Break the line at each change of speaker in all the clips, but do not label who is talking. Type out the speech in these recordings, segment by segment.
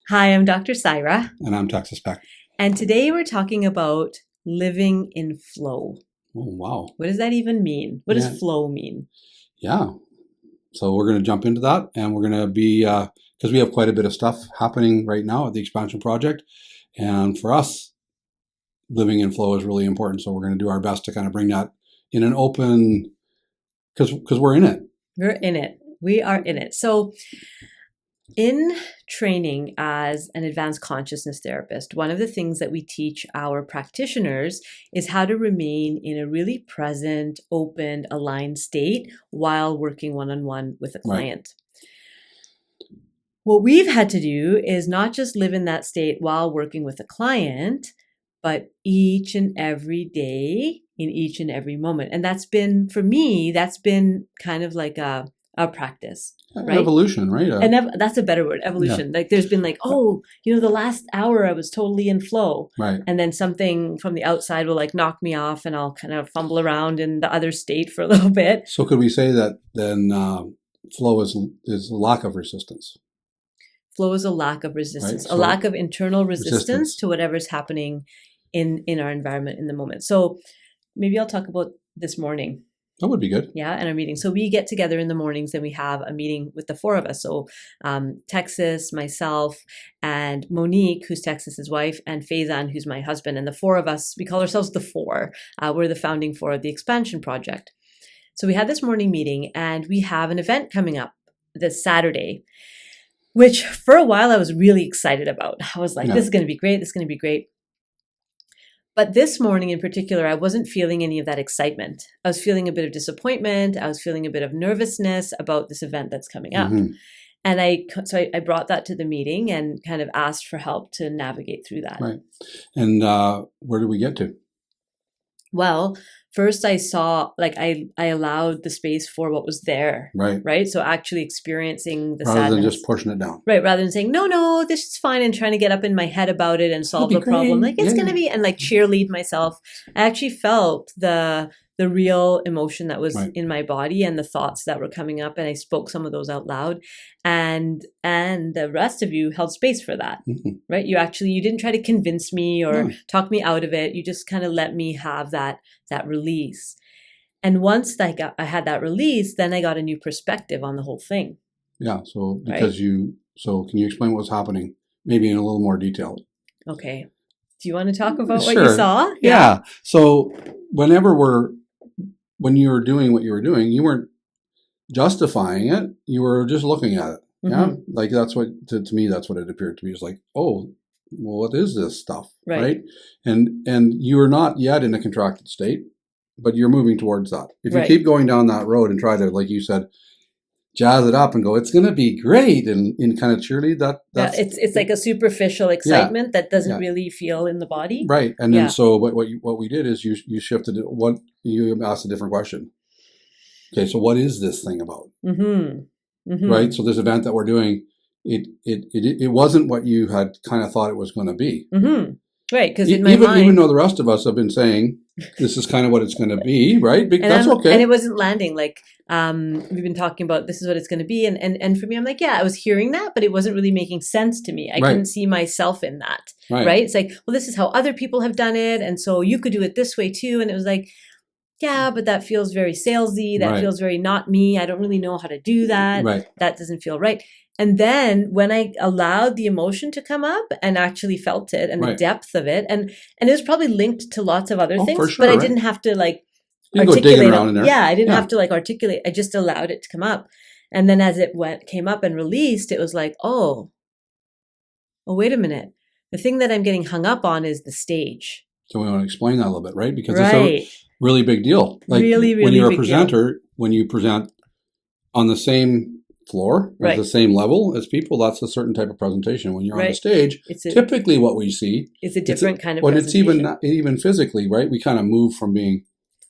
Hi, I'm Dr. Saira,
And I'm Texas Peck.
and today we're talking about living in flow.
Oh, wow.
What does that even mean? What
Yeah.
does flow mean?
Yeah. So we're going to jump into that, and we're going to be, because we have quite a bit of stuff happening right now at the expansion project. And for us, living in flow is really important. So we're going to do our best to kind of bring that in an open, because we're in it.
We're in it. We are in it. So in training as an advanced consciousness therapist, one of the things that we teach our practitioners is how to remain in a really present, open, aligned state while working one-on-one with a client. Right. What we've had to do is not just live in that state while working with a client, but each and every day in each and every moment. And that's been, for me, that's been kind of like a practice. Right?
Evolution, right?
And that's a better word, evolution. Yeah. Like there's been like, the last hour I was totally in flow.
Right.
And then something from the outside will like knock me off and I'll kind of fumble around in the other state for a little bit.
So could we say that then flow is a lack of resistance?
Flow is a lack of resistance,
right?
A lack of internal resistance to whatever's happening in our environment in the moment. So maybe I'll talk about this morning.
That would be good.
Yeah, in our meeting. So we get together in the mornings and we have a meeting with the four of us. So Texas, myself, and Monique, who's Texas's wife, and Faizan, who's my husband. And the four of us, we call ourselves the four. We're the founding four of the expansion project. So we had this morning meeting and we have an event coming up this Saturday, which for a while I was really excited about. I was like, This is going to be great. This is going to be great. But this morning in particular, I wasn't feeling any of that excitement. I was feeling a bit of disappointment. I was feeling a bit of nervousness about this event that's coming up. Mm-hmm. And I brought that to the meeting and kind of asked for help to navigate through that.
Right. And where did we get to?
Well, first I saw, I allowed the space for what was there.
Right.
Right. So actually experiencing the
rather
sadness.
Than just pushing it down.
Right. Rather than saying, no, this is fine, and trying to get up in my head about it and solve the problem. Like it's going to be, and like cheerlead myself. I actually felt the real emotion that was in my body and the thoughts that were coming up. And I spoke some of those out loud, and the rest of you held space for that. Mm-hmm. Right. You didn't try to convince me or talk me out of it. You just kind of let me have that release. And once I had that release, then I got a new perspective on the whole thing.
Yeah. So so can you explain what was happening maybe in a little more detail?
Okay. Do you want to talk about what you saw?
Yeah. So when you were doing what you were doing, you weren't justifying it. You were just looking at it. Mm-hmm. Yeah. Like that's what, to me, that's what it appeared to me. It's like, oh, well, what is this stuff? Right. And you are not yet in a contracted state, but you're moving towards that. If you keep going down that road and try to, like you said, jazz it up and go, it's going to be great, and kind of cheerlead that's
it's like a superficial excitement that doesn't really feel in the body.
Right. And then so what we did is you shifted it. You asked a different question. Okay, so what is this thing about? Mm-hmm. Mm-hmm. Right. So this event that we're doing, it wasn't what you had kind of thought it was going to be.
Mm-hmm. Right. Because even
though the rest of us have been saying this is kind of what it's going to be, right? That's okay.
And it wasn't landing. Like we've been talking about this is what it's going to be, and for me, I'm like, I was hearing that, but it wasn't really making sense to me. I couldn't see myself in that. Right. It's like, well, this is how other people have done it, and so you could do it this way too. And it was like, yeah, but that feels very salesy. That feels very not me. I don't really know how to do that.
Right.
That doesn't feel right. And then when I allowed the emotion to come up and actually felt it and the depth of it, and it was probably linked to lots of other things, for sure, but I didn't have to articulate
around in there.
Yeah, I didn't have to articulate. I just allowed it to come up. And then as it came up and released, it was like, oh, wait a minute. The thing that I'm getting hung up on is the stage.
So we want to explain that a little bit, right? Because it's a really big deal. Like
really, really
when you're
big
a presenter,
deal.
When you present on the same floor at the same level as people, that's a certain type of presentation. When you're on the stage, typically what we see
is a different kind of
when
presentation.
it's even physically, right? We kind of move from being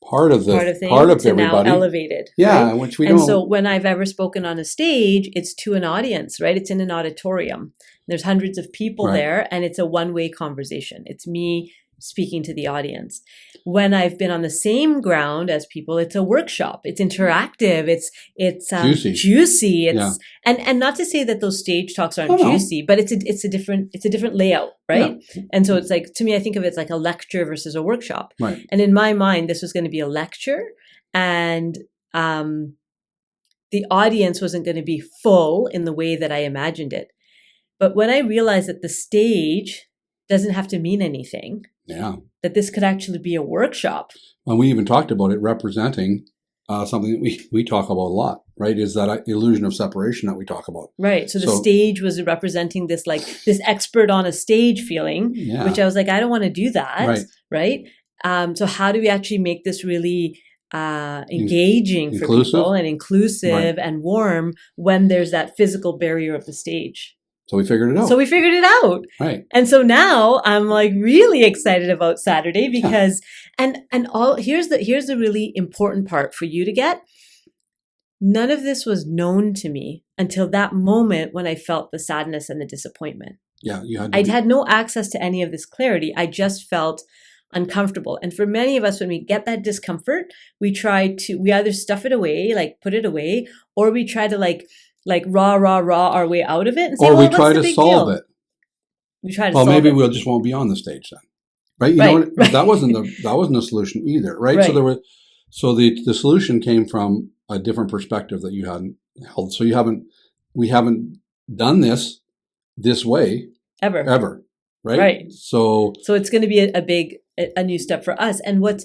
part of
everybody, now elevated.
Yeah, which we don't.
And so when I've ever spoken on a stage, it's to an audience, right? It's in an auditorium. There's hundreds of people there, and it's a one-way conversation. It's me speaking to the audience. When I've been on the same ground as people, it's a workshop. It's interactive. It's juicy. It's and not to say that those stage talks aren't juicy, but it's a different layout, right? Yeah. And so it's like, to me, I think of it as like a lecture versus a workshop.
Right.
And in my mind, this was going to be a lecture, and the audience wasn't going to be full in the way that I imagined it. But when I realized that the stage doesn't have to mean anything, that this could actually be a workshop.
And we even talked about it representing something that we talk about a lot, right? Is that illusion of separation that we talk about.
Right. So the stage was representing this expert on a stage feeling, which I was like, I don't want to do that. Right. So how do we actually make this really engaging for people and inclusive and warm when there's that physical barrier of the stage?
So we figured it out. Right.
And so now I'm like really excited about Saturday because here's the really important part for you to get. None of this was known to me until that moment when I felt the sadness and the disappointment.
Yeah,
I had no access to any of this clarity. I just felt uncomfortable. And for many of us, when we get that discomfort, we either stuff it away, like put it away, or we try to like raw our way out of it, and say,
or we try to solve it.
We try to.
Well,
solve
maybe
it.
we'll just won't be on the stage then, right? You know, that wasn't a solution either, right? So the solution came from a different perspective that you hadn't held. So we haven't done this way ever, right?
Right.
So
it's going to be a new step for us, and what's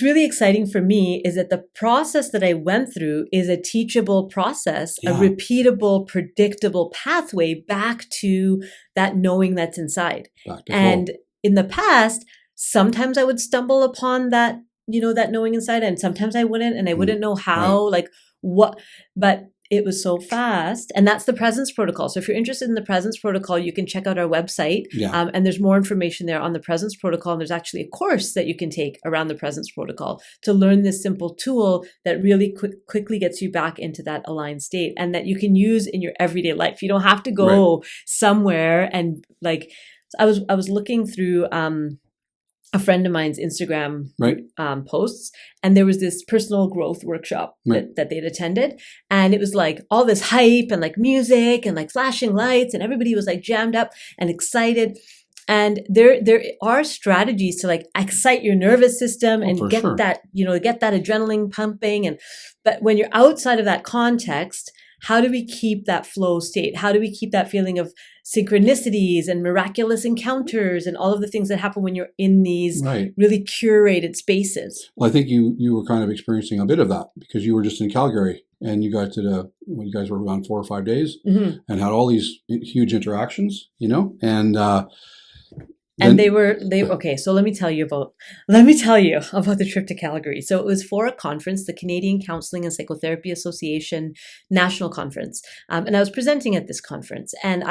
really exciting for me is that the process that I went through is a teachable process, a repeatable, predictable pathway back to that knowing that's inside. And in the past, sometimes I would stumble upon that, that knowing inside, and sometimes I wouldn't, and I wouldn't know how, but it was so fast. And that's the presence protocol. So if you're interested in the presence protocol, you can check out our website. And there's more information there on the presence protocol. And there's actually a course that you can take around the presence protocol to learn this simple tool that really quickly gets you back into that aligned state, and that you can use in your everyday life. You don't have to go somewhere and I was looking through a friend of mine's Instagram posts, and there was this personal growth workshop that they'd attended, and it was like all this hype and like music and like flashing lights, and everybody was like jammed up and excited. And there are strategies to like excite your nervous system and get that adrenaline pumping. But when you're outside of that context, how do we keep that flow state? How do we keep that feeling of synchronicities and miraculous encounters and all of the things that happen when you're in these really curated spaces?
Well, I think you were kind of experiencing a bit of that because you were just in Calgary, and you guys you guys were around 4 or 5 days and had all these huge interactions,
and okay. So let me tell you about the trip to Calgary. So it was for a conference, the Canadian Counseling and Psychotherapy Association National Conference. And I was presenting at this conference, and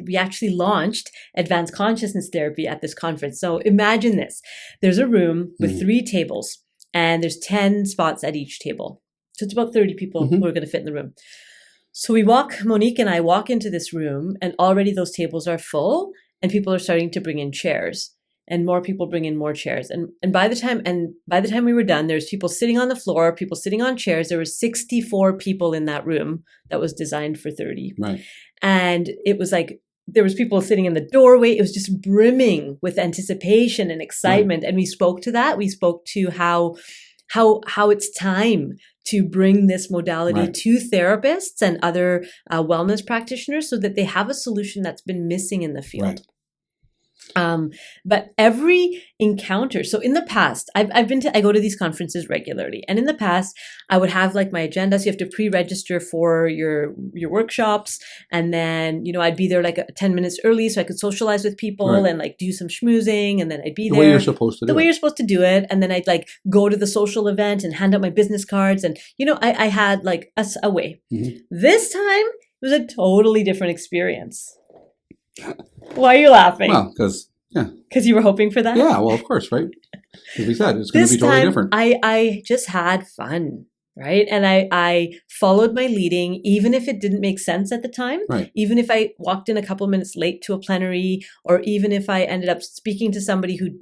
we actually launched advanced consciousness therapy at this conference. So imagine this, there's a room with 3 tables, and there's 10 spots at each table. So it's about 30 people who are going to fit in the room. So Monique and I walk into this room, and already those tables are full. And people are starting to bring in chairs, and more people bring in more chairs. And by the time we were done, there's people sitting on the floor, people sitting on chairs. There were 64 people in that room that was designed for 30.
Right.
And it was like, there was people sitting in the doorway. It was just brimming with anticipation and excitement. Right. And we spoke to that. We spoke to how it's time to bring this modality to therapists and other wellness practitioners so that they have a solution that's been missing in the field.
Right.
But every encounter, so in the past, I go to these conferences regularly, and in the past, I would have like my agenda. So you have to pre-register for your workshops, and then I'd be there like 10 minutes early so I could socialize with people and like do some schmoozing, and then I'd be there
the way you're supposed to
do it, and then I'd like go to the social event and hand out my business cards, and I had like a way. Mm-hmm. This time it was a totally different experience. Why are you laughing?
Well, because
you were hoping for that?
Yeah, well, of course, right? As we said, it's going to be totally different.
I just had fun. right? And I followed my leading, even if it didn't make sense at the time,
Right.
even if I walked in a couple minutes late to a plenary, or even if I ended up speaking to somebody who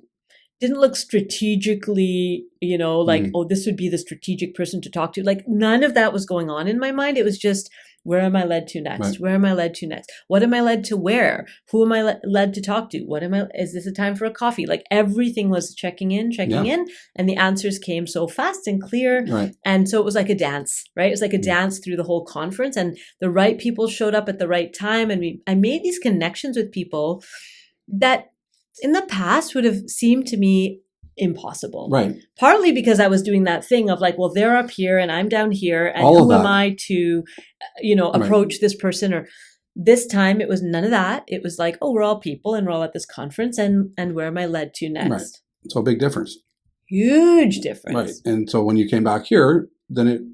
didn't look strategically, like, oh, this would be the strategic person to talk to. Like, none of that was going on in my mind. It was just, where am I led to next?
Right.
Where am I led to next? What am I led to wear? Who am I led to talk to? Is this a time for a coffee? Like, everything was checking in. And the answers came so fast and clear.
Right.
And so it was like a dance, right? It was like a dance through the whole conference, and the right people showed up at the right time. And I made these connections with people that in the past would have seemed to me impossible.
Right.
Partly because I was doing that thing of like, well, they're up here and I'm down here, and
All of
who am
that.
I to, approach this person? Or this time it was none of that. It was like, oh, we're all people and we're all at this conference, and where am I led to next?
Right. So a big difference.
Huge difference.
Right. And so when you came back here, then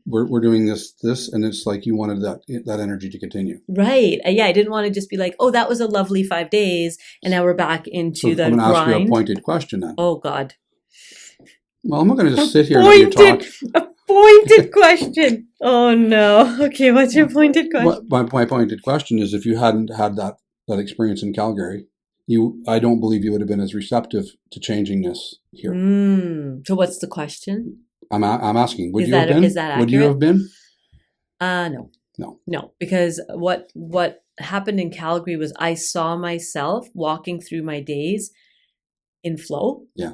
we're doing this, and it's like you wanted that energy to continue.
Right. Yeah. I didn't want to just be like, oh, that was a lovely 5 days, and now we're back into the
I'm going to ask you a
grind.
pointed question then.
Oh God.
Well, I'm not going to just sit here and let you talk.
A pointed question. Oh no. Okay, what's your pointed question?
My pointed question is, if you hadn't had that experience in Calgary, I don't believe you would have been as receptive to changing this here.
So what's the question?
I'm asking, would
Is
you have been?
Is that accurate?
Would you have been?
No, because what happened in Calgary was I saw myself walking through my days in flow.
Yeah.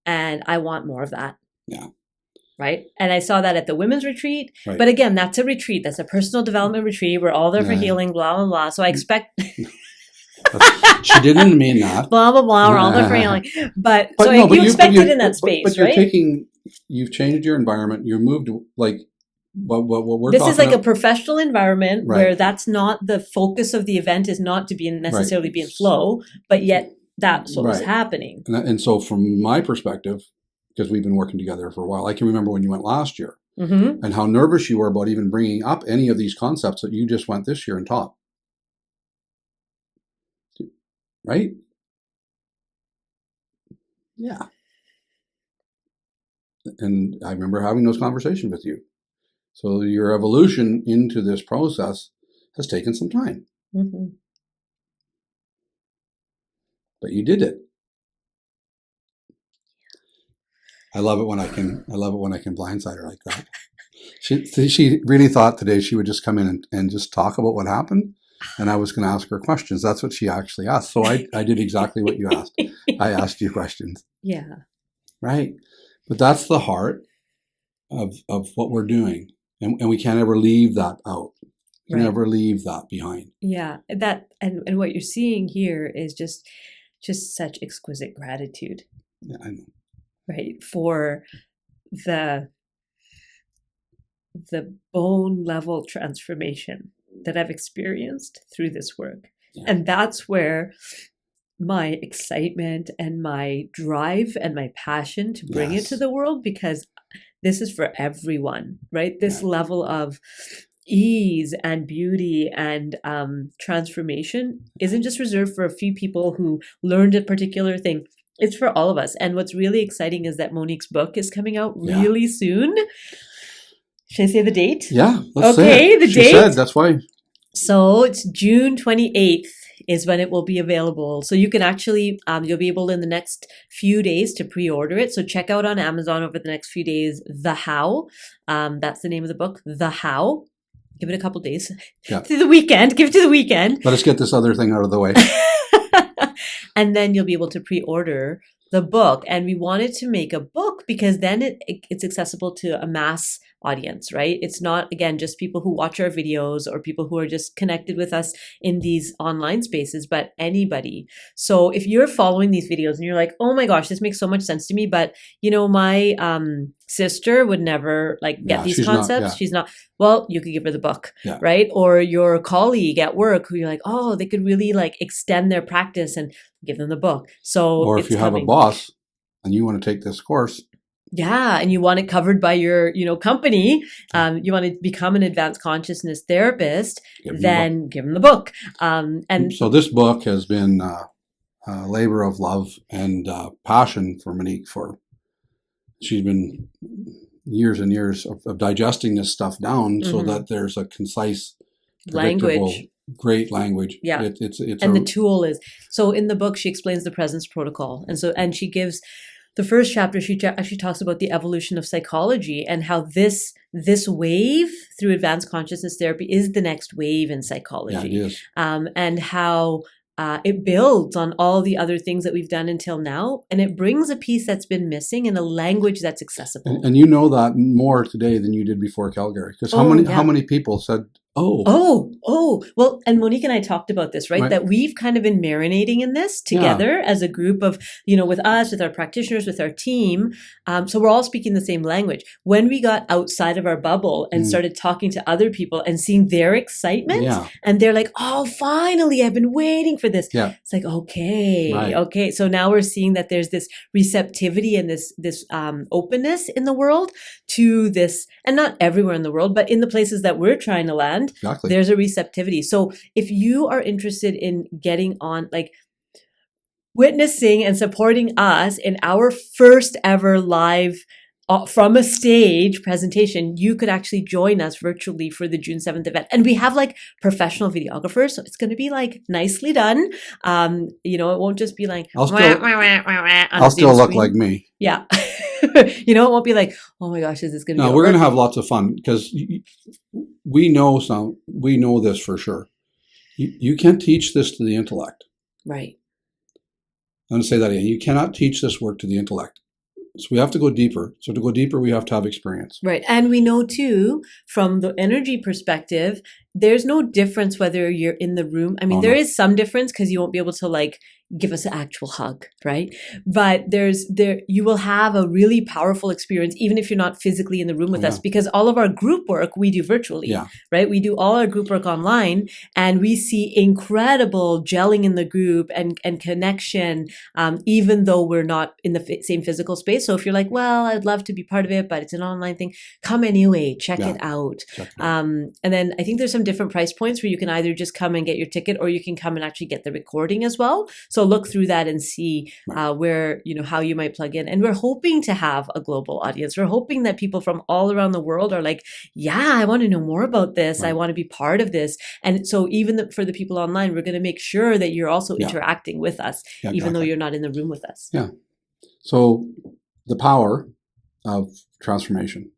And I want more of that.
Yeah.
Right. And I saw that at the women's retreat.
Right.
But again, that's a retreat. That's a personal development retreat. We're all there for healing, blah, blah, blah. So I expect...
She didn't mean that.
Blah, blah, blah. We're all there for healing. But you expect it in that space,
but
right?
You've changed your environment. You moved, like, what we're
this
talking
is like
about.
A professional environment,
Right.
where that's not the focus of the event, is not to be necessarily be in flow, but yet that's what was happening.
And so from my perspective, because we've been working together for a while, I can remember when you went last year and how nervous you were about even bringing up any of these concepts that you just went this year and taught. Right? Yeah. And I remember having those conversations with you. So your evolution into this process has taken some time. But you did it. I love it when I can blindside her like that. She really thought today she would just come in and just talk about what happened, and I was going to ask her questions. That's what she actually asked. So I did exactly what you asked. I asked you questions.
Yeah.
Right. But that's the heart of what we're doing. And we can't ever leave that out. You can never leave that behind.
Yeah. That and what you're seeing here is just such exquisite gratitude.
Yeah, I know.
Right. For the bone level transformation that I've experienced through this work. Yeah. And that's where my excitement and my drive and my passion to bring it to the world, because this is for everyone, right? This level of ease and beauty and transformation isn't just reserved for a few people who learned a particular thing. It's for all of us. And what's really exciting is that Monique's book is coming out really soon. Should I say the date?
Yeah, let's say it.
The
she
date.
Said, that's why.
So it's June 28th is when it will be available. So you can actually, you'll be able in the next few days to pre-order it. So check out on Amazon over the next few days, The How. That's the name of the book, The How. Give it a couple days.
Yeah.
To the weekend. Give it to the weekend.
Let us get this other thing out of the way.
And then you'll be able to pre-order the book. And we wanted to make a book because then it's accessible to a mass audience, right? It's not, again, just people who watch our videos or people who are just connected with us in these online spaces, but anybody. So if you're following these videos and you're like, oh my gosh, this makes so much sense to me, but my sister would never get these concepts. She's not, well, you could give her the book, right? Or your colleague at work who you're like, oh, they could really extend their practice, and give them the book. So,
or if you have a boss and you want to take this course,
and you want it covered by your, company, you want to become an advanced consciousness therapist, then give them the book. And
so this book has been a labor of love and passion for Monique. She's been years and years of digesting this stuff down so that there's a concise,
language,
great language.
Yeah.
It's
and the tool is, so in the book, she explains the presence protocol. And she gives the first chapter, she actually talks about the evolution of psychology and how this wave through advanced consciousness therapy is the next wave in psychology.
Yeah, it is.
And how it builds on all the other things that we've done until now. And it brings a piece that's been missing in a language that's accessible.
And you know that more today than you did before Calgary. Because how many people said, well, and Monique and I talked about this, right? That we've kind of been marinating in this together as a group of, with us, with our practitioners, with our team. So we're all speaking the same language. When we got outside of our bubble and started talking to other people and seeing their excitement, and they're like, oh, finally, I've been waiting for this. Yeah.
It's like, okay. So now we're seeing that there's this receptivity and this openness in the world to this, and not everywhere in the world, but in the places that we're trying to land.
Exactly.
There's a receptivity. So if you are interested in getting on, like witnessing and supporting us in our first ever live from a stage presentation, you could actually join us virtually for the June 7th event. And we have like professional videographers. So it's going to be like nicely done. It won't just be like,
I'll still look like me.
Yeah. It won't be like, oh my gosh, is this going to be
No, we're going to have lots of fun because we know this for sure. You can't teach this to the intellect.
Right.
I'm going to say that again. You cannot teach this work to the intellect. So we have to go deeper. So to go deeper, we have to have experience.
Right. And we know too, from the energy perspective, there's no difference whether you're in the room. I mean, there is some difference because you won't be able to like give us an actual hug, right? But you will have a really powerful experience, even if you're not physically in the room with us, because all of our group work we do virtually, right? We do all our group work online, and we see incredible gelling in the group and connection, even though we're not in the same physical space. So if you're like, well, I'd love to be part of it, but it's an online thing, come anyway, check it out. And then I think there's some different price points where you can either just come and get your ticket, or you can come and actually get the recording as well. So look through that and see where, how you might plug in. And we're hoping to have a global audience. We're hoping that people from all around the world are like, yeah, I want to know more about this. Right. I want to be part of this. And so even for the people online, we're going to make sure that you're also interacting with us, even though you're not in the room with us.
Yeah. So the power of transformation,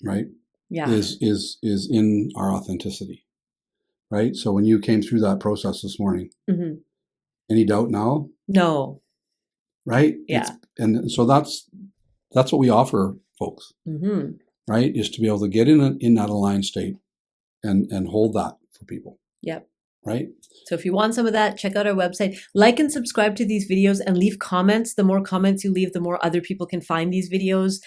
right?
Yeah.
is in our authenticity, right? So when you came through that process this morning, any doubt now?
No.
Right?
Yeah.
And so that's what we offer folks, right? Is to be able to get in that aligned state and hold that for people.
Yep.
Right?
So if you want some of that, check out our website. Like and subscribe to these videos and leave comments. The more comments you leave, the more other people can find these videos.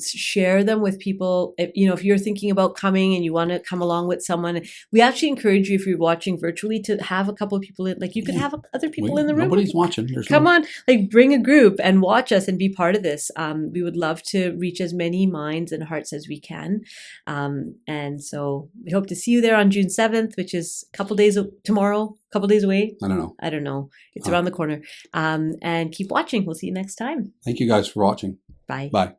Share them with people. If you're thinking about coming and you want to come along with someone, we actually encourage you, if you're watching virtually, to have a couple of people in. Like you could have other people in the room.
Nobody's watching.
Come on, like bring a group and watch us and be part of this. We would love to reach as many minds and hearts as we can. And so we hope to see you there on June 7th, which is a couple days away. I don't know. It's around the corner. And keep watching. We'll see you next time.
Thank you guys for watching.
Bye.
Bye.